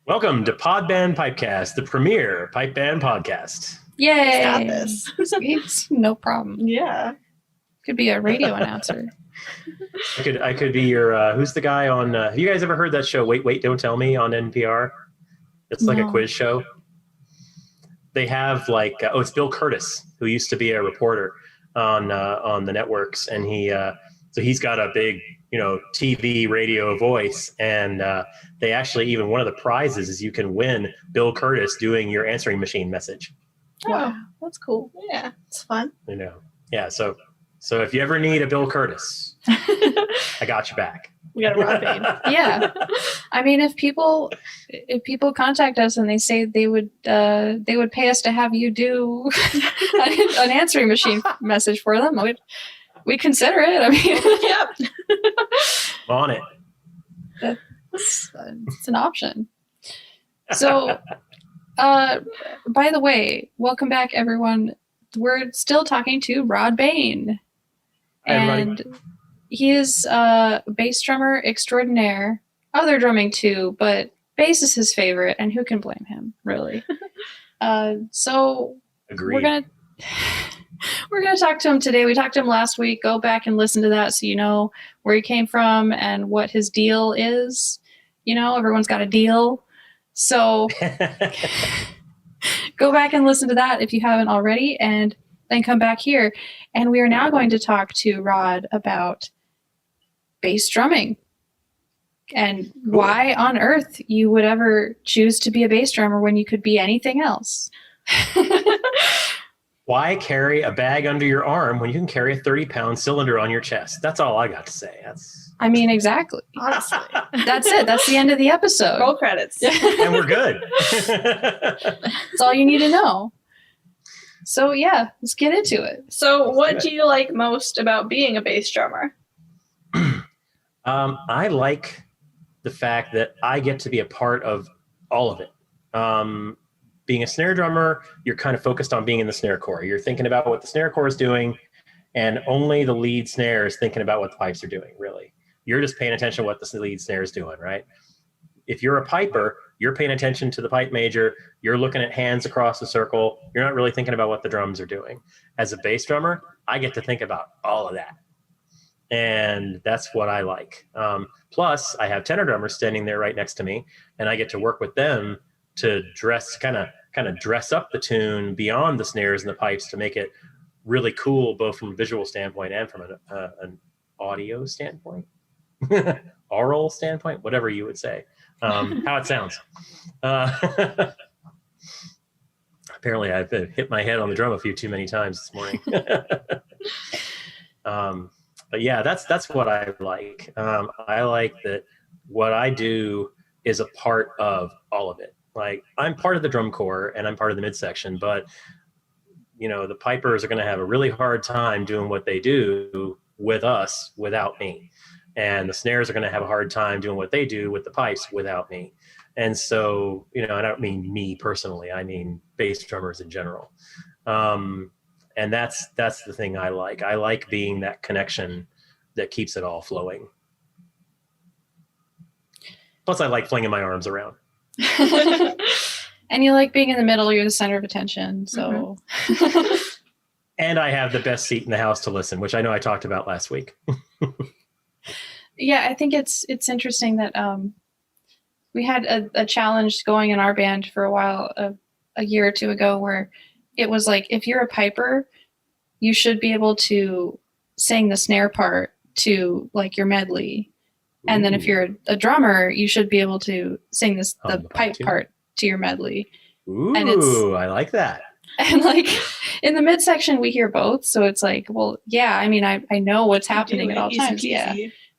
Welcome to Pod Band Pipecast, the premier pipe band podcast. Yay! Got this. It's no problem. Yeah. Could be a radio announcer. I could be your. Who's the guy on? Have you guys ever heard that show? Wait, don't tell me on NPR. It's like a No. quiz show. They have like it's Bill Curtis, who used to be a reporter on the networks, and he's got a big TV radio voice, and they actually, even one of the prizes is you can win Bill Curtis doing your answering machine message. Wow. Oh, that's cool. Yeah, it's fun. Yeah. So if you ever need a Bill Curtis, I got you back. We got a Rod Bain. Yeah. I mean, if people contact us and they say they would pay us to have you do an answering machine message for them, we'd consider it. I mean, Yep. I'm on it. it's an option. So, by the way, welcome back, everyone. We're still talking to Rod Bain. Hi, everybody. And he is a bass drummer extraordinaire. Other drumming too, but bass is his favorite, and who can blame him, really? So Agreed. we're gonna talk to him today. We talked to him last week. Go back and listen to that so you know where he came from and what his deal is. Everyone's got a deal. So go back and listen to that if you haven't already, and then come back here. And we are now going to talk to Rod about bass drumming and why on earth you would ever choose to be a bass drummer when you could be anything else. Why carry a bag under your arm when you can carry a 30-pound cylinder on your chest? That's all I got to say. I mean, exactly. Honestly. That's it. That's the end of the episode. Roll credits. And we're good. That's all you need to know. So yeah, let's get into it. So what do you like most about being a bass drummer? I like the fact that I get to be a part of all of it. Being a snare drummer, you're kind of focused on being in the snare corps. You're thinking about what the snare corps is doing, and only the lead snare is thinking about what the pipes are doing, really. You're just paying attention to what the lead snare is doing, right? If you're a piper, you're paying attention to the pipe major. You're looking at hands across the circle. You're not really thinking about what the drums are doing. As a bass drummer, I get to think about all of that. And that's what I like. Plus, I have tenor drummers standing there right next to me, and I get to work with them to kind of dress up the tune beyond the snares and the pipes to make it really cool, both from a visual standpoint and from an audio standpoint, oral standpoint, whatever you would say, how it sounds. Apparently, I've hit my head on the drum a few too many times this morning. But yeah, that's what I like. I like that what I do is a part of all of it. Like, I'm part of the drum corps and I'm part of the midsection, but the pipers are going to have a really hard time doing what they do with us without me. And the snares are going to have a hard time doing what they do with the pipes without me. And so, I don't mean me personally, I mean bass drummers in general. And that's the thing I like. I like being that connection that keeps it all flowing. Plus, I like flinging my arms around. And you like being in the middle. You're the center of attention. So, And I have the best seat in the house to listen, which I know I talked about last week. yeah, I think it's interesting that we had a challenge going in our band for a while, a year or two ago, where it was like, if you're a piper, you should be able to sing the snare part to like your medley. And then if you're a drummer, you should be able to sing the pipe part to your medley. Ooh, And I like that. And like in the midsection, we hear both. So it's like, well, yeah, I mean, I know what's happening at all times. Yeah.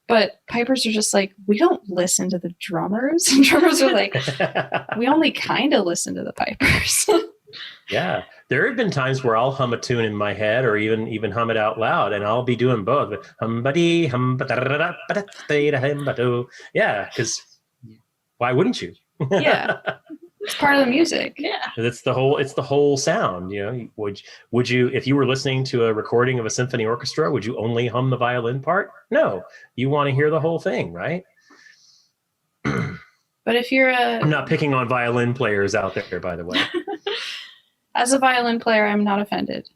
But pipers are just like, we don't listen to the drummers. And drummers are like, we only kind of listen to the pipers. Yeah. There have been times where I'll hum a tune in my head or even hum it out loud, and I'll be doing both. Yeah, because why wouldn't you? Yeah. It's part of the music. Yeah. It's the whole sound. Would you, if you were listening to a recording of a symphony orchestra, would you only hum the violin part? No, you want to hear the whole thing, right? But if you're I'm not picking on violin players out there, by the way. as a violin player, I'm not offended.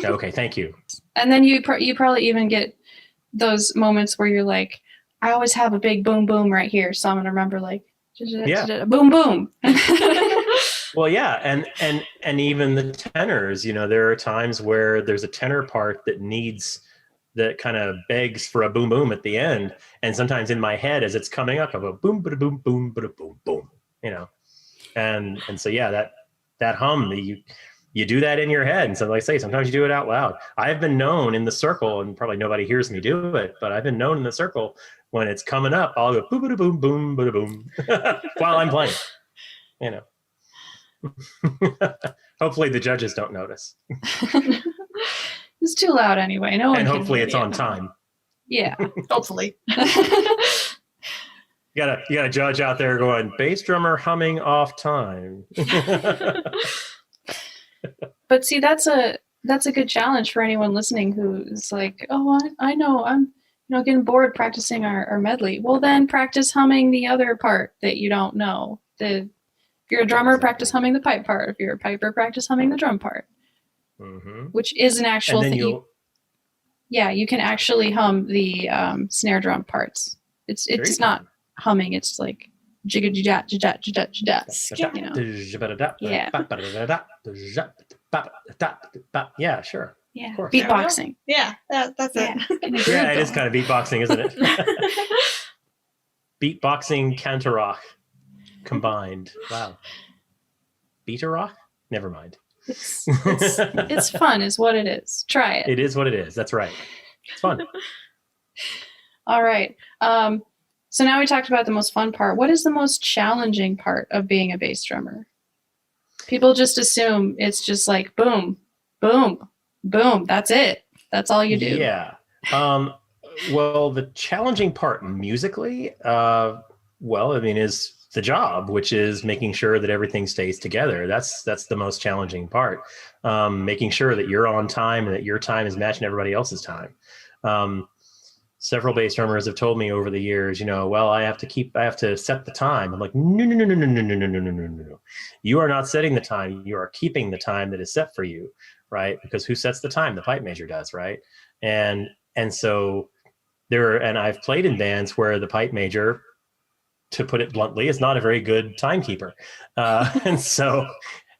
Okay, thank you. And then you probably even get those moments where you're like, I always have a big boom boom right here, so I'm gonna remember like boom boom. Well, yeah, and even the tenors, there are times where there's a tenor part that kind of begs for a boom boom at the end, and sometimes in my head as it's coming up, I go boom ba boom boom ba boom boom, and so yeah, that hum you do that in your head, and so like I say, sometimes you do it out loud. I've been known in the circle, and probably nobody hears me do it, but I've been known in the circle when it's coming up, I'll go boom ba boom boom ba boom while I'm playing, Hopefully the judges don't notice. It's too loud anyway. No one. And can hopefully hear it's you. on time. Yeah, hopefully. You got a judge out there going, bass drummer humming off time. But see, that's a good challenge for anyone listening who's like, oh, I know, I'm getting bored practicing our medley. Well, then practice humming the other part that you don't know. If you're a drummer, practice humming the pipe part. If you're a piper, practice humming the drum part. Mm-hmm. Which is an actual thing. You can actually hum the snare drum parts. It's not humming. It's like jigga jigga jigga jigga jigga. Yeah, sure. Yeah, of course. Beatboxing. Yeah, that's it. Yeah, it is kind of beatboxing, isn't it? Beatboxing, cantarock combined. Wow. Beta rock? Never mind. It's fun is what it is. Try it. It is what it is. That's right. It's fun. All right. So now we talked about the most fun part. What is the most challenging part of being a bass drummer? People just assume it's just like boom, boom, boom. That's it. That's all you do. Yeah. Well, the challenging part musically, is the job, which is making sure that everything stays together. That's the most challenging part. Making sure that you're on time and that your time is matching everybody else's time. Several bass drummers have told me over the years, well, I have to set the time. I'm like, no. You are not setting the time. You are keeping the time that is set for you, right? Because who sets the time? The pipe major does, right? And so I've played in bands where the pipe major, to put it bluntly, is not a very good timekeeper. And so,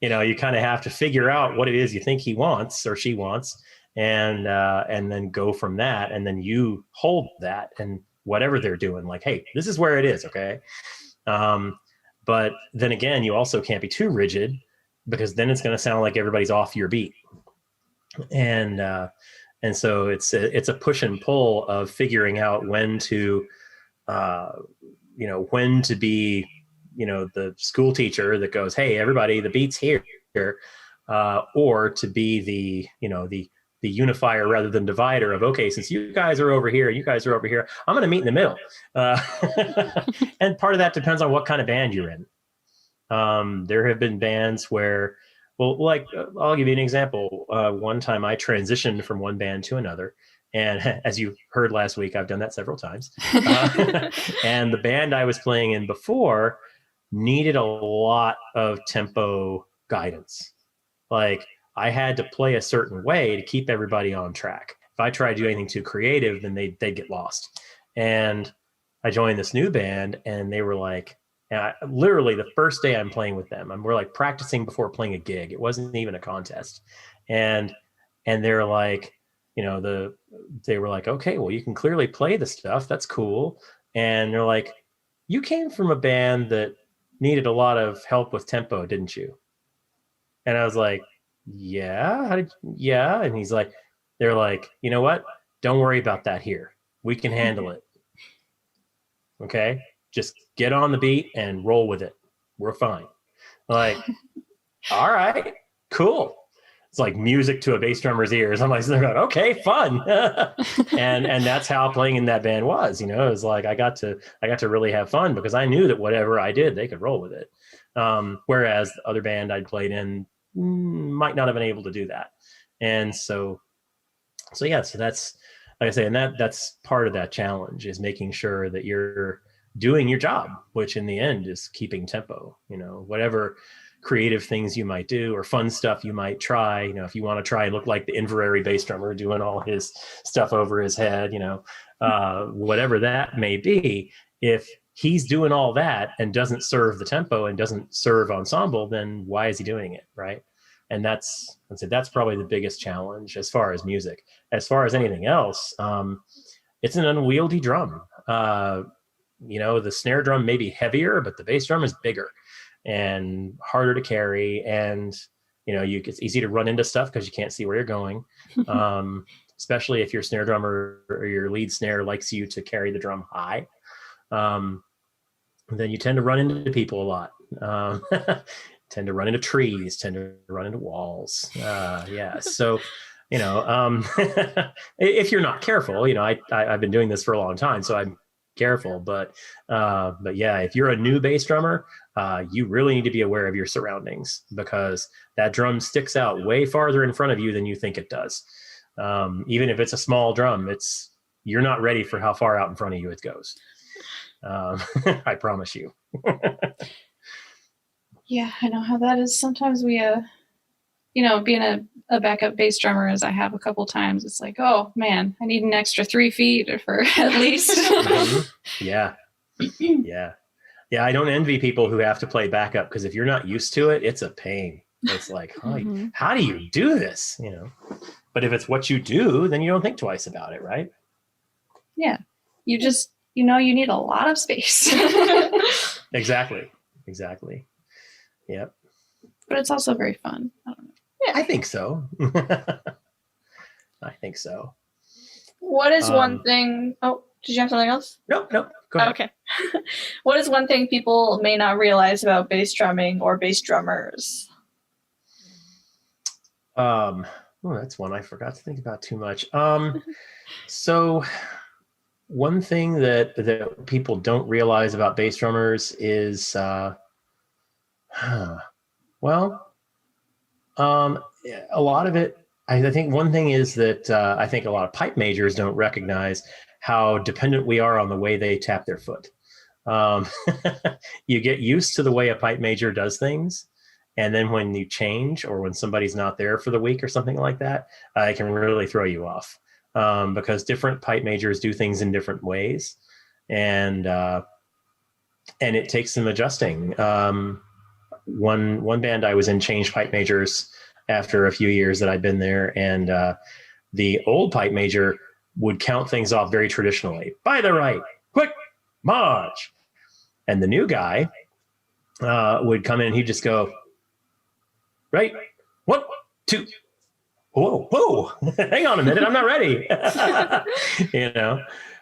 you kind of have to figure out what it is you think he wants or she wants, and then go from that. And then you hold that and whatever they're doing, like, hey, this is where it is. Okay. But then again, you also can't be too rigid, because then it's going to sound like everybody's off your beat. And so it's a push and pull of figuring out when to be, the school teacher that goes, hey, everybody, the beat's here, or to be the unifier rather than divider of, okay, since you guys are over here, you guys are over here, I'm going to meet in the middle. And part of that depends on what kind of band you're in. There have been bands where, I'll give you an example. One time I transitioned from one band to another. And as you heard last week, I've done that several times. And the band I was playing in before needed a lot of tempo guidance. Like, I had to play a certain way to keep everybody on track. If I tried to do anything too creative, then they'd get lost. And I joined this new band, and they were like, literally the first day I'm playing with them, we're like practicing before playing a gig. It wasn't even a contest. And they're like, they were like, okay, well, you can clearly play the stuff. That's cool. And they're like, you came from a band that needed a lot of help with tempo, didn't you? And I was like, yeah. Yeah. And they're like, you know what? Don't worry about that here. We can handle it. Okay. Just get on the beat and roll with it. We're fine. Like, all right, cool. It's like music to a bass drummer's ears. I'm like, okay, fun. and that's how playing in that band was. It was like I got to really have fun, because I knew that whatever I did, they could roll with it. Whereas the other band I'd played in might not have been able to do that. And so that's, like I say, and that's part of that challenge, is making sure that you're doing your job, which in the end is keeping tempo. Whatever creative things you might do or fun stuff you might try. If you want to try and look like the Inverary bass drummer doing all his stuff over his head, whatever that may be, if he's doing all that and doesn't serve the tempo and doesn't serve ensemble, then why is he doing it, right? And that's probably the biggest challenge as far as music. As far as anything else, it's an unwieldy drum. The snare drum may be heavier, but the bass drum is bigger and harder to carry. And, it's easy to run into stuff because you can't see where you're going. Especially if your snare drummer or your lead snare likes you to carry the drum high. Then you tend to run into people a lot. Tend to run into trees, tend to run into walls. So, if you're not careful, I've been doing this for a long time, so I'm careful. But yeah, if you're a new bass drummer, you really need to be aware of your surroundings, because that drum sticks out way farther in front of you than you think it does. Even if it's a small drum, you're not ready for how far out in front of you it goes. I promise you. Yeah, I know how that is. Sometimes we, being a backup bass drummer, as I have a couple times, it's like, oh man, I need an extra 3 feet for at least. Yeah. I don't envy people who have to play backup, because if you're not used to it, it's a pain. It's like, how do you do this? But if it's what you do, then you don't think twice about it, right? Yeah. You just, you need a lot of space. Exactly. Yep. But it's also very fun. I don't know. Yeah. I think so. I think so. What is one thing? Oh, did you have something else? Nope. Go ahead. Okay. What is one thing people may not realize about bass drumming or bass drummers? That's one I forgot to think about too much. So one thing that people don't realize about bass drummers is, a lot of it, I think one thing is that I think a lot of pipe majors don't recognize how dependent we are on the way they tap their foot. You get used to the way a pipe major does things, and then when you change, or when somebody's not there for the week or something like that, it can really throw you off, because different pipe majors do things in different ways, and it takes some adjusting. One band I was in changed pipe majors after a few years that I'd been there, and the old pipe major would count things off very traditionally. By the right, quick, march. And the new guy would come in and he'd just go, right, 1, 2, whoa, hang on a minute, I'm not ready.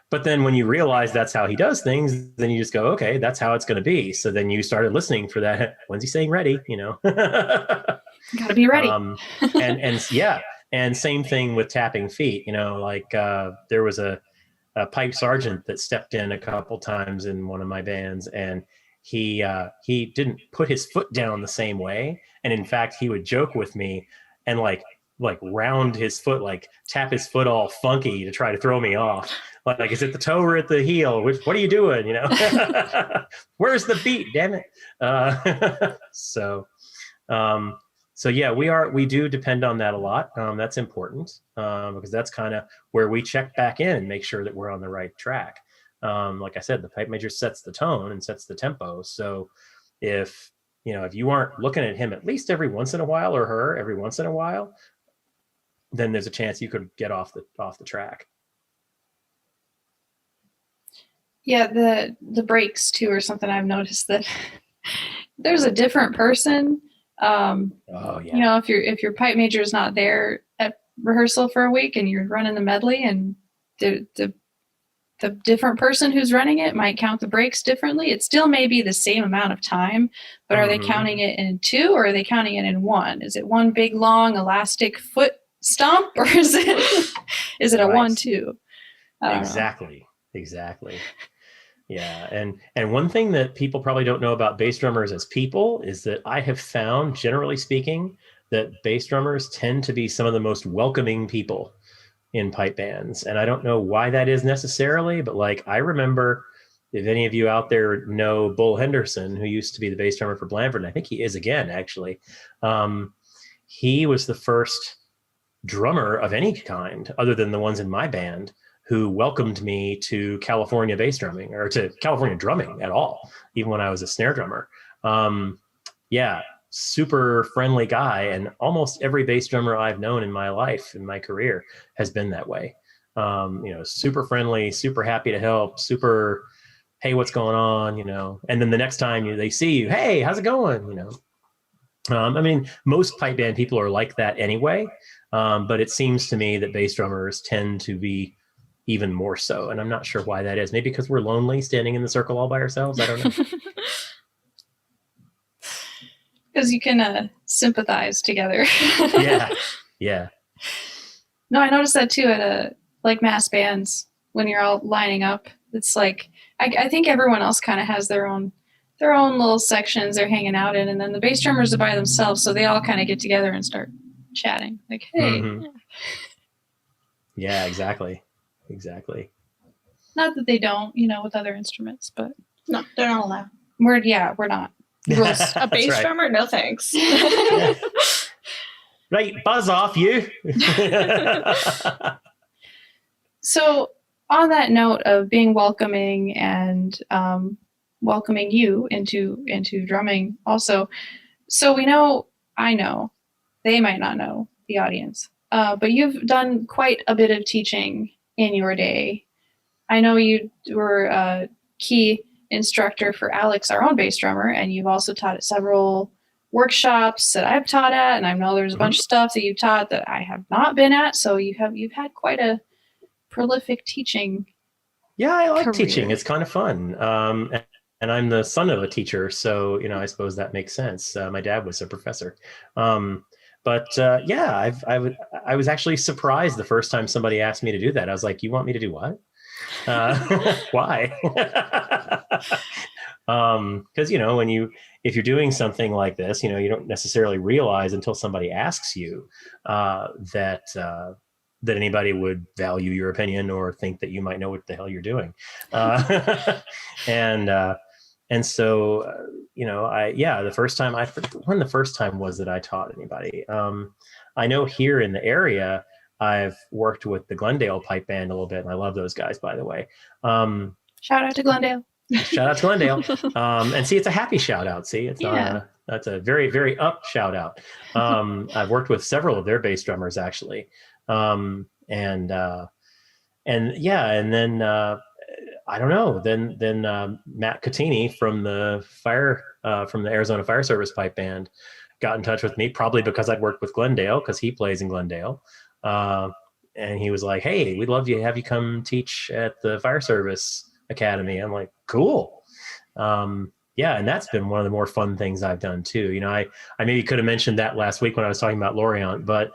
But then when you realize that's how he does things, then you just go, okay, that's how it's going to be. So then you started listening for that. When's he saying ready? Got to be ready. And same thing with tapping feet. There was a pipe sergeant that stepped in a couple times in one of my bands, and he didn't put his foot down the same way. And in fact, he would joke with me and like round his foot, like tap his foot all funky to try to throw me off. Like, is it the toe or at the heel? What are you doing? Where's the beat? Damn it. So yeah, we do depend on that a lot. That's important, because that's kind of where we check back in and make sure that we're on the right track. Like I said, the pipe major sets the tone and sets the tempo. So if you aren't looking at him at least every once in a while, or her every once in a while, then there's a chance you could get off the track. Yeah, the breaks too, or something I've noticed that there's a different person. If your pipe major is not there at rehearsal for a week and you're running the medley, and the different person who's running it might count the breaks differently. It still may be the same amount of time, but are they counting it in 2, or are they counting it in 1? Is it one big long elastic foot stomp, or is it a 1-2? Exactly. Yeah, and one thing that people probably don't know about bass drummers as people is that I have found, generally speaking, that bass drummers tend to be some of the most welcoming people in pipe bands. And I don't know why that is necessarily, but I remember if any of you out there know Bull Henderson, who used to be the bass drummer for Blanford, and I think he is again, actually, he was the first drummer of any kind other than the ones in my band who welcomed me to California bass drumming, or to California drumming at all, even when I was a snare drummer. Yeah, super friendly guy. And almost every bass drummer I've known in my life, in my career, has been that way. Super friendly, super happy to help, super, hey, what's going on, and then the next time they see you, hey, how's it going, most pipe band people are like that anyway, but it seems to me that bass drummers tend to be even more so, and I'm not sure why that is. Maybe because we're lonely standing in the circle all by ourselves. I don't know. Because you can sympathize together. Yeah. No, I noticed that too at like mass bands when you're all lining up. It's like I think everyone else kind of has their own little sections they're hanging out in, and then the bass drummers are by themselves, so they all kind of get together and start chatting. Like, hey. Mm-hmm. Yeah, exactly. Not that they don't, with other instruments, but no, they're not allowed. We're not. Rules. A bass drummer? No thanks. Yeah. Right, buzz off, you. So, on that note of being welcoming and welcoming you into drumming, also, so I know, they might not know, the audience, but you've done quite a bit of teaching in your day. I know you were a key instructor for Alex, our own bass drummer, and you've also taught at several workshops that I've taught at, and I know there's a bunch of stuff that you've taught that I have not been at. So you've had quite a prolific teaching. Yeah, I like career. teaching. It's kind of fun. And I'm the son of a teacher, so I suppose that makes sense. My dad was a professor. But I was actually surprised the first time somebody asked me to do that. I was like, "You want me to do what? Why?" Because if you're doing something like this, you don't necessarily realize until somebody asks you that anybody would value your opinion or think that you might know what the hell you're doing. And so the first time when the first time was that I taught anybody. I know here in the area, I've worked with the Glendale Pipe Band a little bit, and I love those guys, by the way. Shout out to Glendale. Shout out to Glendale. And see, it's a happy shout out. See, it's that's a very, very up shout out. I've worked with several of their bass drummers actually. And then I don't know. Then Matt Catini from the Arizona Fire Service Pipe Band got in touch with me, probably because I'd worked with Glendale, because he plays in Glendale. And he was like, "Hey, we'd love to have you come teach at the Fire Service Academy." I'm like, "Cool." And that's been one of the more fun things I've done too. I maybe could have mentioned that last week when I was talking about Lorient, but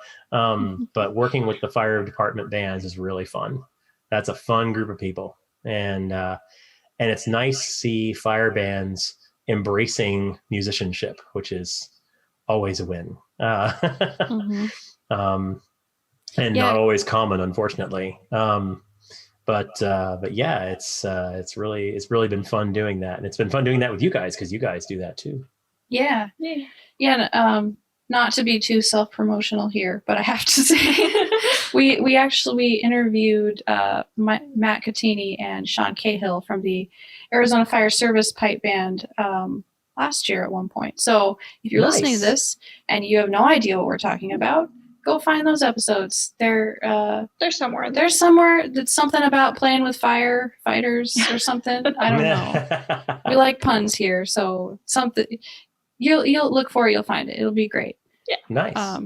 working with the fire department bands is really fun. That's a fun group of people. And it's nice to see fire bands embracing musicianship, which is always a win. Not always common, unfortunately. But yeah, it's really been fun doing that, and it's been fun doing that with you guys, because you guys do that too. Yeah. Not to be too self-promotional here, but I have to say, we actually interviewed Matt Catini and Sean Cahill from the Arizona Fire Service Pipe Band last year at one point. So if you're listening to this and you have no idea what we're talking about, go find those episodes. They're somewhere. There's somewhere that's something about playing with firefighters or something. I don't know. We like puns here, so something you'll look for it, you'll find it. It'll be great. Yeah. Nice.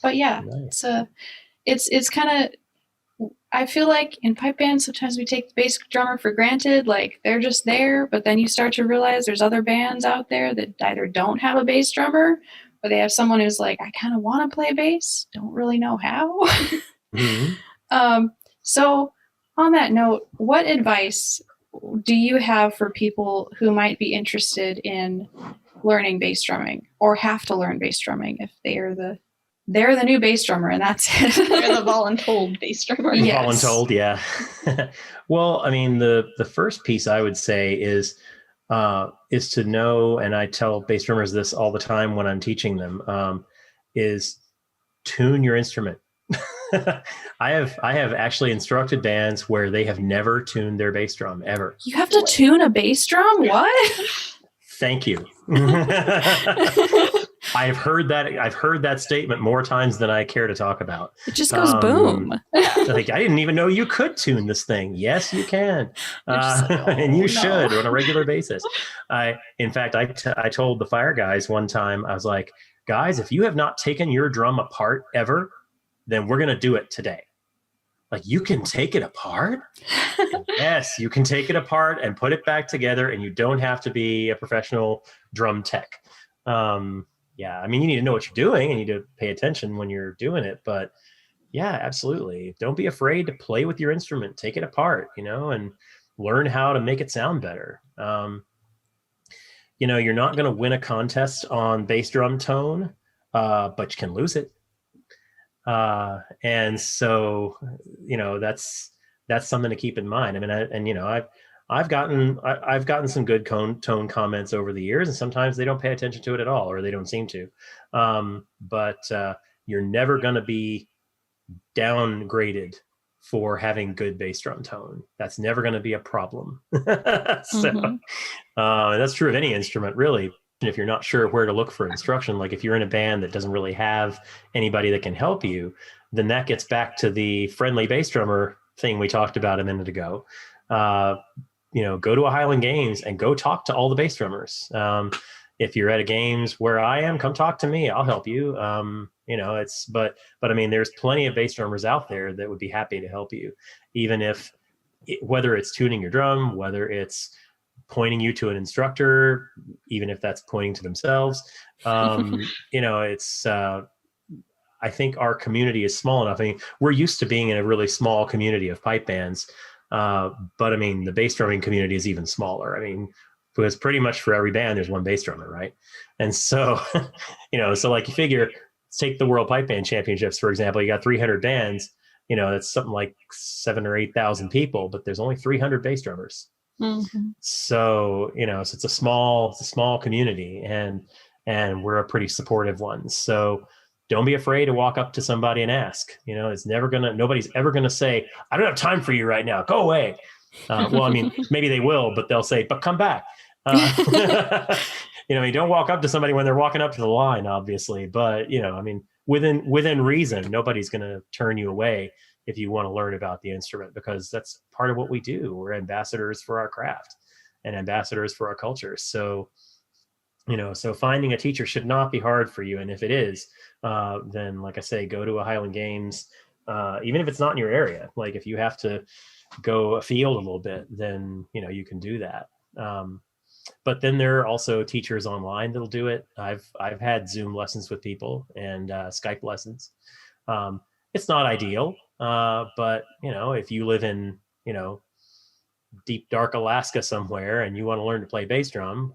But yeah, nice. It's kind of, I feel like in pipe bands sometimes we take the bass drummer for granted, like they're just there, but then you start to realize there's other bands out there that either don't have a bass drummer, or they have someone who's like, I kind of want to play bass, don't really know how. Mm-hmm. So on that note, what advice do you have for people who might be interested in learning bass drumming or have to learn bass drumming if they are the they're the new bass drummer, and that's it. They're the voluntold bass drummer. Yes. Voluntold, yeah. Well, I mean, the first piece I would say is to know, and I tell bass drummers this all the time when I'm teaching them, is tune your instrument. I have actually instructed bands where they have never tuned their bass drum ever. You have to tune a bass drum? What? Thank you. I've heard that statement more times than I care to talk about. It just goes boom. Like, I didn't even know you could tune this thing. Yes, you can. And you should on a regular basis. In fact, I told the fire guys one time, I was like, guys, if you have not taken your drum apart ever, then we're going to do it today. Like, you can take it apart? Yes, you can take it apart and put it back together, and you don't have to be a professional drum tech. Yeah, I mean, you need to know what you're doing and you need to pay attention when you're doing it. But yeah, absolutely. Don't be afraid to play with your instrument. Take it apart, and learn how to make it sound better. You're not going to win a contest on bass drum tone, but you can lose it. And so, that's something to keep in mind. I mean, I've gotten some good tone comments over the years, and sometimes they don't pay attention to it at all, or they don't seem to. But you're never going to be downgraded for having good bass drum tone. That's never going to be a problem. So that's true of any instrument, really. And if you're not sure where to look for instruction, like if you're in a band that doesn't really have anybody that can help you, then that gets back to the friendly bass drummer thing we talked about a minute ago. Go to a Highland Games and go talk to all the bass drummers. If you're at a games where I am, come talk to me. I'll help you. But I mean, there's plenty of bass drummers out there that would be happy to help you, even if whether it's tuning your drum, whether it's pointing you to an instructor, even if that's pointing to themselves. It's I think our community is small enough. I mean, we're used to being in a really small community of pipe bands. But I mean, the bass drumming community is even smaller. I mean, because pretty much for every band, there's one bass drummer, right? And so, so like you figure, take the World Pipe Band Championships, for example, you got 300 bands, that's something like 7,000 or 8,000 people, but there's only 300 bass drummers. Mm-hmm. So, so it's a small community, and we're a pretty supportive one. So don't be afraid to walk up to somebody and ask. Nobody's ever gonna say, I don't have time for you right now, go away. Well, I mean, maybe they will, but they'll say, but come back. You don't walk up to somebody when they're walking up to the line, obviously, but I mean, within reason, nobody's gonna turn you away if you want to learn about the instrument, because that's part of what we do. We're ambassadors for our craft and ambassadors for our culture. So, so finding a teacher should not be hard for you. And if it is, then like I say, go to a Highland Games, even if it's not in your area. Like if you have to go afield a little bit, then, you can do that. But then there are also teachers online that'll do it. I've had Zoom lessons with people and Skype lessons. It's not ideal. But if you live in, deep, dark Alaska somewhere and you want to learn to play bass drum,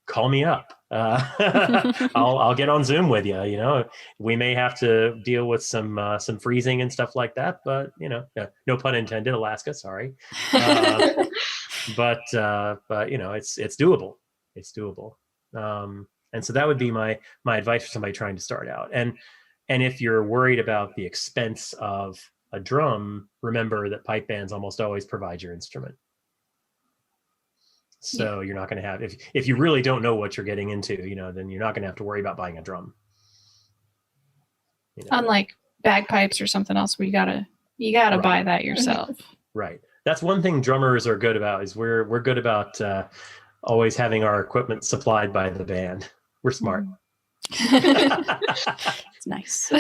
call me up. I'll get on Zoom with you. We may have to deal with some freezing and stuff like that, but no pun intended, Alaska, sorry. But it's doable. It's doable. And so that would be my advice for somebody trying to start out. And if you're worried about the expense of a drum, remember that pipe bands almost always provide your instrument. So you're not going to have, if you really don't know what you're getting into, then you're not going to have to worry about buying a drum. Unlike bagpipes or something else where you gotta right. Buy that yourself. Right. That's one thing drummers are good about, is we're good about always having our equipment supplied by the band. We're smart. It's nice.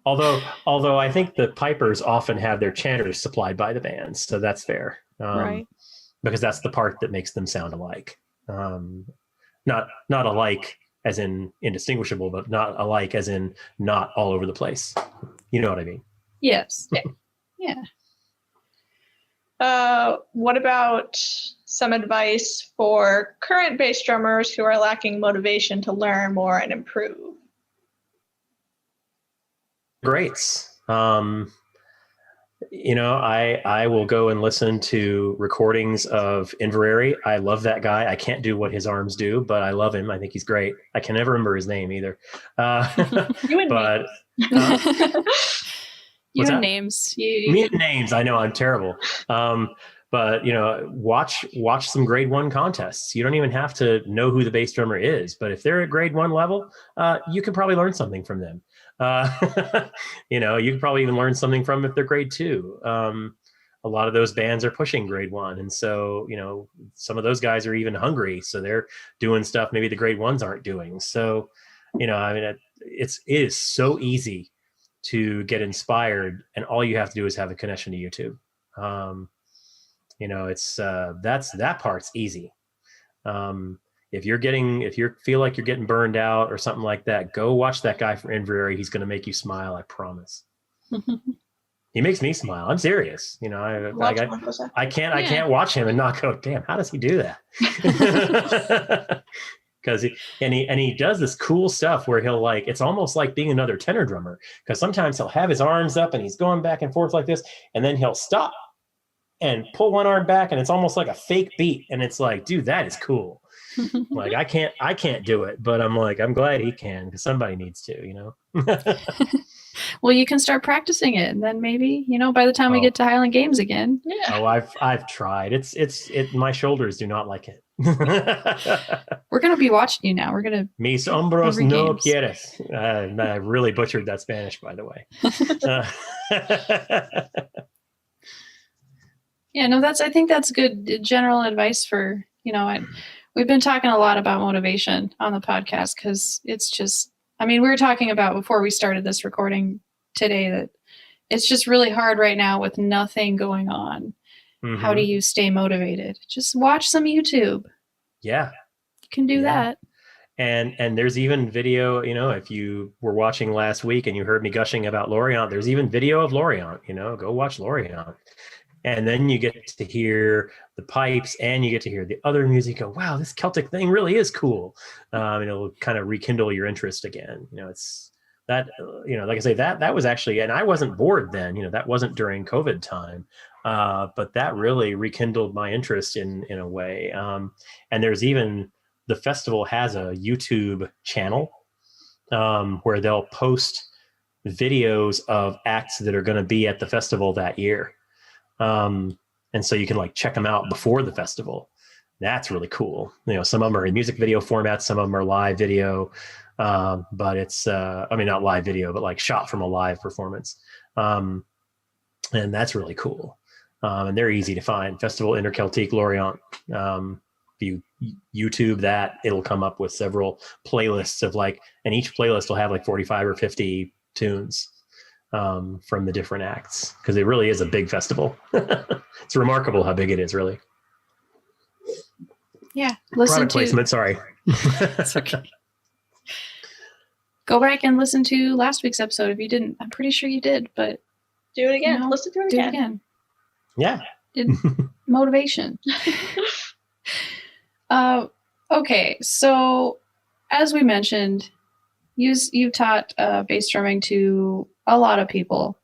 although I think the pipers often have their chanters supplied by the bands, so that's fair. Right. Because that's the part that makes them sound alike. Not alike as in indistinguishable, but not alike as in not all over the place. You know what I mean? Yes. Yeah. What about some advice for current bass drummers who are lacking motivation to learn more and improve? greats. I will go and listen to recordings of Inverary. I love that guy. I can't do what his arms do, but I love him. I think he's great. I can never remember his name either. You and but me. You What's and that? names. Me and names. I know I'm terrible. But watch some grade 1 contests. You don't even have to know who the bass drummer is, but if they're at grade 1 level, you can probably learn something from them. You can probably even learn something from if they're grade 2. A lot of those bands are pushing grade 1, and so some of those guys are even hungry, so they're doing stuff maybe the grade 1s aren't doing. So it is so easy to get inspired, and all you have to do is have a connection to YouTube. That part's easy. If you feel like you're getting burned out or something like that, go watch that guy for Inverary. He's going to make you smile. I promise. He makes me smile. I'm serious. I can't watch him and not go, damn, how does he do that? Because he does this cool stuff where he'll it's almost like being another tenor drummer, because sometimes he'll have his arms up and he's going back and forth like this, and then he'll stop and pull one arm back, and it's almost like a fake beat, and it's like, dude, that is cool. I can't do it, but I'm glad he can, because somebody needs to. Well, you can start practicing it, and then maybe by the time we get to Highland Games again. Yeah. Oh, I've tried. My shoulders do not like it. We're gonna be watching you now. We're gonna. Mis hombros no quieres. I really butchered that Spanish, by the way. Yeah, no, I think that's good general advice for we've been talking a lot about motivation on the podcast, because it's just. We were talking about before we started this recording today that it's just really hard right now with nothing going on. Mm-hmm. How do you stay motivated? Just watch some YouTube. Yeah. You can do that. And there's even video, if you were watching last week and you heard me gushing about Lorient, there's even video of Lorient, go watch Lorient. And then you get to hear the pipes and you get to hear the other music. Go, wow, this Celtic thing really is cool. It'll kind of rekindle your interest again. It's that, like I say, that was actually, and I wasn't bored then, that wasn't during COVID time. But that really rekindled my interest in a way. And there's even, the festival has a YouTube channel where they'll post videos of acts that are going to be at the festival that year. And so you can check them out before the festival. That's really cool. Some of them are in music video format, some of them are live video. But it's, not live video, but shot from a live performance. And that's really cool. And they're easy to find. Festival Interceltique Lorient. If you YouTube that, it'll come up with several playlists of and each playlist will have 45 or 50 tunes from the different acts, because it really is a big festival. It's remarkable how big it is, really. Yeah. Product placement, sorry. It's okay. Go back and listen to last week's episode if you didn't. I'm pretty sure you did, but do it again. Listen to it again. Do it again. Yeah. Motivation. Okay, so as we mentioned, you've taught bass drumming to a lot of people.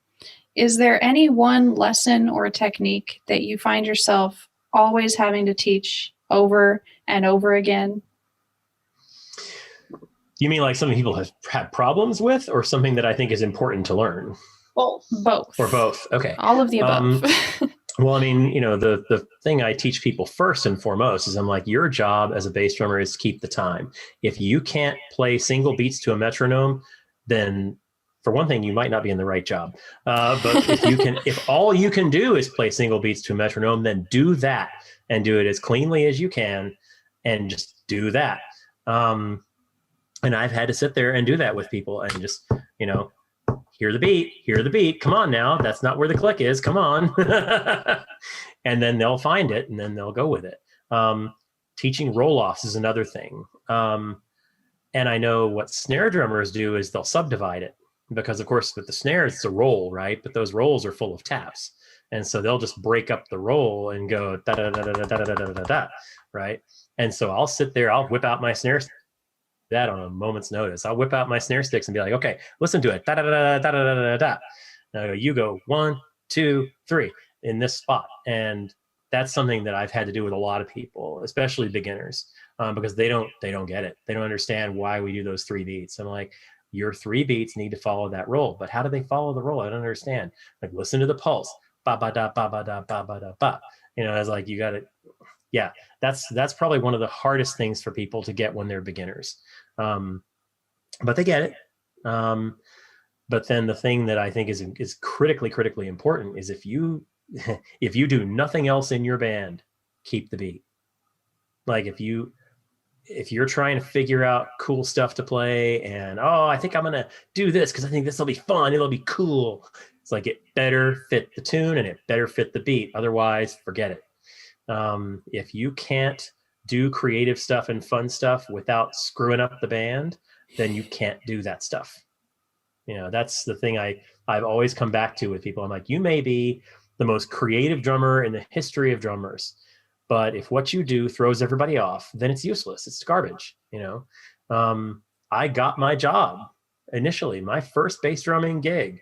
Is there any one lesson or technique that you find yourself always having to teach over and over again? You mean something people have had problems with, or something that I think is important to learn? Both. Or both. Okay. All of the above. Well, the thing I teach people first and foremost is your job as a bass drummer is to keep the time. If you can't play single beats to a metronome, then for one thing, you might not be in the right job. But if all you can do is play single beats to a metronome, then do that and do it as cleanly as you can, and just do that. And I've had to sit there and do that with people and just, hear the beat. Come on now. That's not where the click is. Come on. And then they'll find it and then they'll go with it. Teaching roll-offs is another thing. And I know what snare drummers do is they'll subdivide it, because of course with the snare, it's a roll, right? But those rolls are full of taps. And so they'll just break up the roll and go da-da-da-da-da-da-da-da-da-da, right? And so I'll sit there, I'll whip out my snare that on a moment's notice. I'll whip out my snare sticks and be like, okay, listen to it. Da da da da da da da da. Now you go 1, 2, 3 in this spot. And that's something that I've had to do with a lot of people, especially beginners, because they don't get it. They don't understand why we do those 3 beats. I'm like, your 3 beats need to follow that roll, but how do they follow the roll? I don't understand. Like, listen to the pulse. Ba ba da ba ba da ba ba da ba. You know, it's like you got to, yeah. That's probably one of the hardest things for people to get when they're beginners, but they get it. But then the thing that I think is critically important is if you do nothing else in your band, keep the beat. Like if you're trying to figure out cool stuff to play and, oh, I think I'm going to do this because I think this will be fun. It'll be cool. It's like, it better fit the tune and it better fit the beat. Otherwise, forget it. If you can't do creative stuff and fun stuff without screwing up the band, then you can't do that stuff. You know, that's the thing I've always come back to with people. I'm like, you may be the most creative drummer in the history of drummers, but if what you do throws everybody off, then it's useless. It's garbage. You know, I got my job initially, my first bass drumming gig.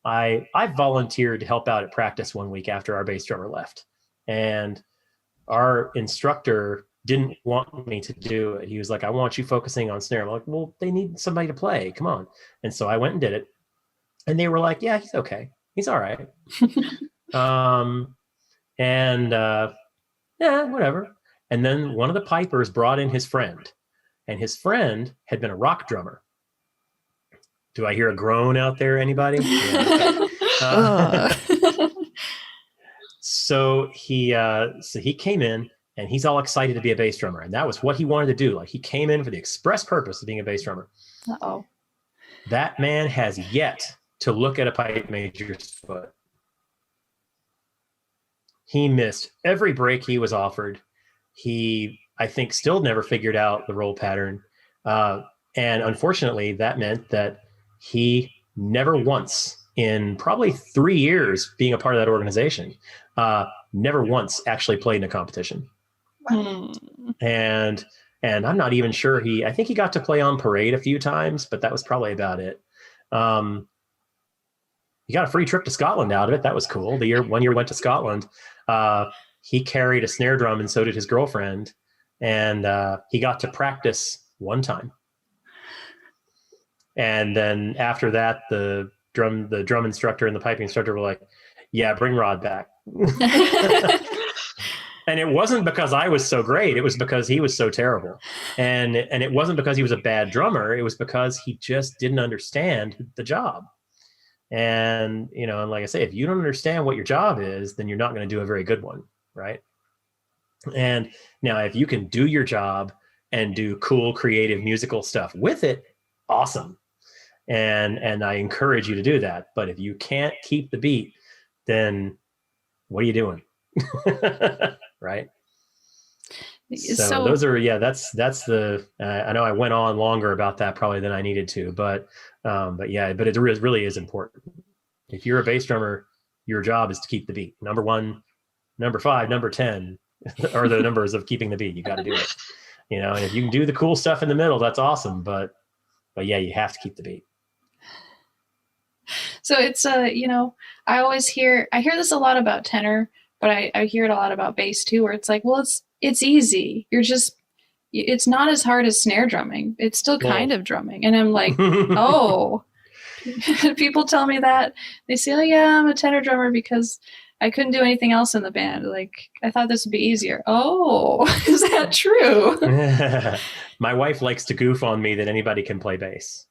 I volunteered to help out at practice one week after our bass drummer left, and our instructor didn't want me to do it. He was like, I want you focusing on snare. I'm like, well, they need somebody to play. Come on. And so I went and did it. And they were like, yeah, he's okay. He's all right. Yeah, whatever. And then one of the pipers brought in his friend, and his friend had been a rock drummer. Do I hear a groan out there? Anybody? Yeah, okay. So he came in, and he's all excited to be a bass drummer, and that was what he wanted to do. Like, he came in for the express purpose of being a bass drummer. Uh-oh. That man has yet to look at a pipe major's foot. He missed every break he was offered. He, I think, still never figured out the roll pattern. And unfortunately, that meant that he never once, in probably 3 years being a part of that organization, never once actually played in a competition. And I'm not even sure I think he got to play on parade a few times, but that was probably about it. He got a free trip to Scotland out of it. That was cool. One year we went to Scotland. He carried a snare drum, and so did his girlfriend. And he got to practice one time. And then after that, the drum instructor and the piping instructor were like, yeah, bring Rod back. And it wasn't because I was so great. It was because he was so terrible. And it wasn't because he was a bad drummer. It was because he just didn't understand the job. And, you know, and like I say, if you don't understand what your job is, then you're not going to do a very good one. Right. And now if you can do your job and do cool, creative, musical stuff with it, awesome. And I encourage you to do that. But if you can't keep the beat, then what are you doing? Right. So those are, that's the, I know I went on longer about that probably than I needed to, but it really is important. If you're a bass drummer, your job is to keep the beat. Number 1, number 5, number 10 are the numbers of keeping the beat. You got to do it, you know, and if you can do the cool stuff in the middle, that's awesome. But yeah, you have to keep the beat. So it's, you know, I hear this a lot about tenor, but I hear it a lot about bass too, where it's like, well, it's easy. It's not as hard as snare drumming. It's still kind of drumming. And I'm like, oh, people tell me that. They say, oh yeah, I'm a tenor drummer because I couldn't do anything else in the band. Like, I thought this would be easier. Oh, is that true? My wife likes to goof on me that anybody can play bass.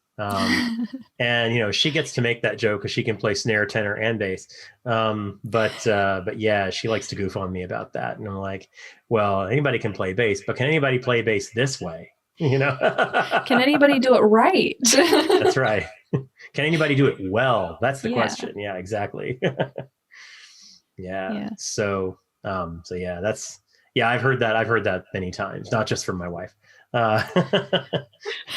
And, you know, she gets to make that joke because she can play snare, tenor, and bass. But yeah, she likes to goof on me about that. And I'm like, well, anybody can play bass, but can anybody play bass this way? You know, can anybody do it right? That's right. Can anybody do it well? That's the question. Yeah, exactly. Yeah. So yeah, I've heard that many times, not just from my wife.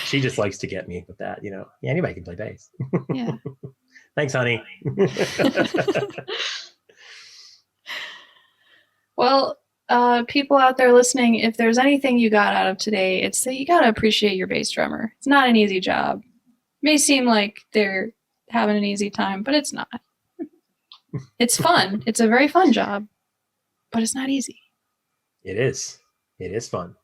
She just likes to get me with that, you know. Yeah, anybody can play bass. Yeah. Thanks, honey. Well, people out there listening, if there's anything you got out of today, it's that you got to appreciate your bass drummer. It's not an easy job. It may seem like they're having an easy time, but it's not. It's fun. It's a very fun job, but it's not easy. It is. It is fun.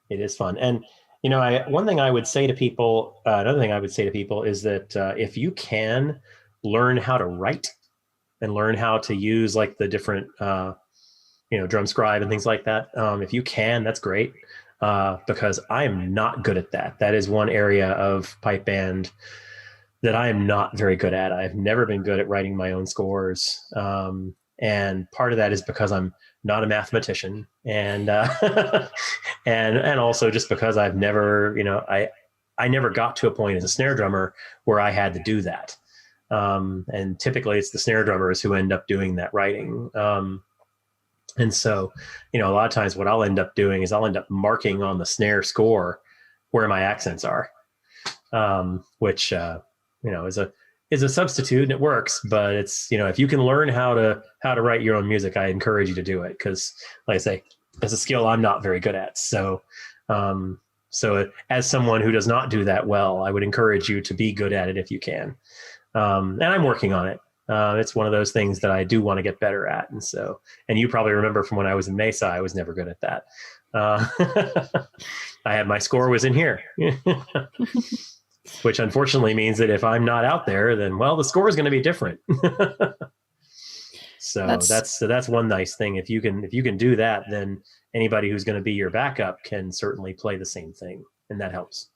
It is fun. And, one thing I would say to people, another thing I would say to people is that if you can learn how to write and learn how to use like the different, drum scribe and things like that. If you can, that's great. Because I am not good at that. That is one area of pipe band that I am not very good at. I've never been good at writing my own scores. And part of that is because I'm not a mathematician, and and also just because I've never, I never got to a point as a snare drummer where I had to do that. And typically it's the snare drummers who end up doing that writing. And so, a lot of times what I'll end up doing is I'll end up marking on the snare score where my accents are, which, is a substitute and it works, but it's, if you can learn how to write your own music, I encourage you to do it. Cause like I say, it's a skill I'm not very good at. So as someone who does not do that well, I would encourage you to be good at it if you can. And I'm working on it. It's one of those things that I do want to get better at. And you probably remember from when I was in Mesa, I was never good at that. I had my score was in here. Which unfortunately means that if I'm not out there, then, well, the score is going to be different. So that's one nice thing. If you can do that, then anybody who's going to be your backup can certainly play the same thing, and that helps.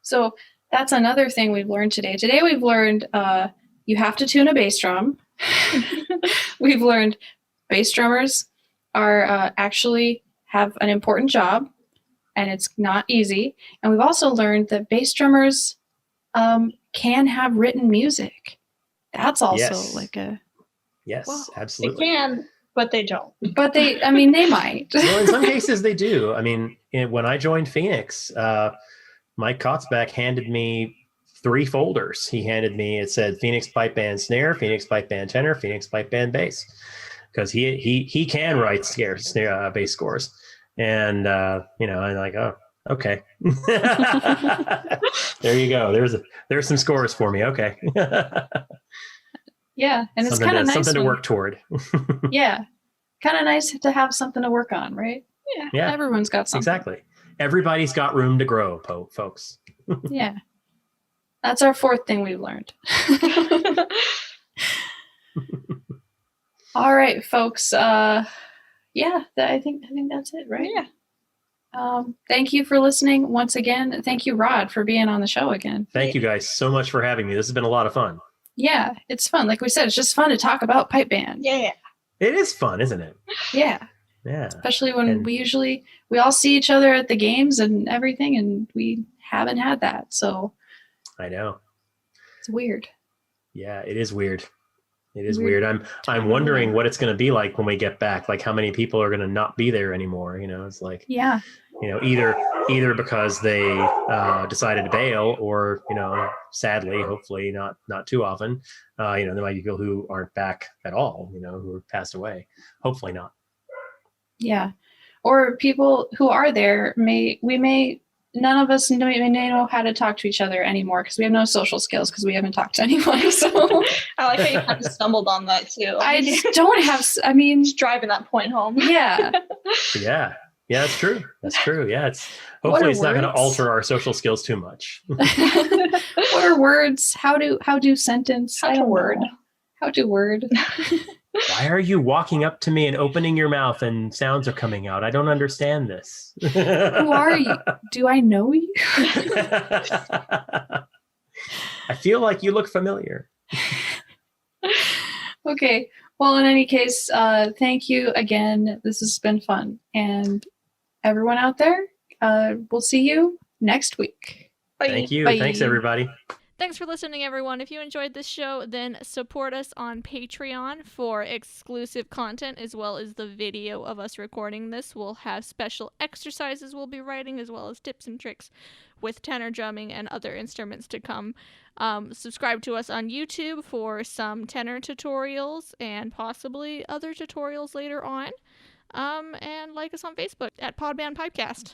So that's another thing we've learned today. Today we've learned you have to tune a bass drum. We've learned bass drummers are actually have an important job. And it's not easy. And we've also learned that bass drummers can have written music. That's also Yes, wow. absolutely. They can, but they don't. But they might. Well, in some cases they do. I mean, when I joined Phoenix, Mike Kotzbach handed me 3 folders. It said Phoenix pipe band snare, Phoenix pipe band tenor, Phoenix pipe band bass. Because he can write snare bass scores. And, I'm like, oh, okay. There you go. There's some scores for me. Okay. Yeah. And it's kind of nice. Something to work toward. Yeah. Kind of nice to have something to work on, right? Yeah. Everyone's got something. Exactly. Everybody's got room to grow, folks. Yeah. That's our 4th thing we've learned. All right, folks. I think that's it, right? Yeah. Thank you for listening once again. Thank you, Rod, for being on the show again. Thank you guys so much for having me. This has been a lot of fun. Yeah, it's fun. Like we said, it's just fun to talk about pipe band. Yeah. It is fun, isn't it? Yeah. Yeah. Especially when we all see each other at the games and everything, and we haven't had that. So I know. It's weird. Yeah, it is weird. It is weird. I'm wondering what it's going to be like when we get back. Like how many people are going to not be there anymore? It's like, yeah, either because they decided to bail, or sadly, hopefully not too often. There might be people who aren't back at all. Who have passed away. Hopefully not. Yeah, or people who are there none of us may know how to talk to each other anymore because we have no social skills because we haven't talked to anyone. So I like how you kind of stumbled on that too. I just don't have. Just driving that point home. Yeah. Yeah, that's true. That's true. Yeah, hopefully it's not going to alter our social skills too much. What are words? How do sentence? How to word? How to word? Why are you walking up to me and opening your mouth and sounds are coming out? I don't understand this. Who are you? Do I know you? I feel like you look familiar. Okay. Well, in any case, thank you again. This has been fun. And everyone out there, we'll see you next week. Bye. Thank you. Bye. Thanks, everybody. Thanks for listening, everyone. If you enjoyed this show, then support us on Patreon for exclusive content as well as the video of us recording this. We'll have special exercises we'll be writing as well as tips and tricks with tenor drumming and other instruments to come. Subscribe to us on YouTube for some tenor tutorials and possibly other tutorials later on. And like us on Facebook at Podband Podcast.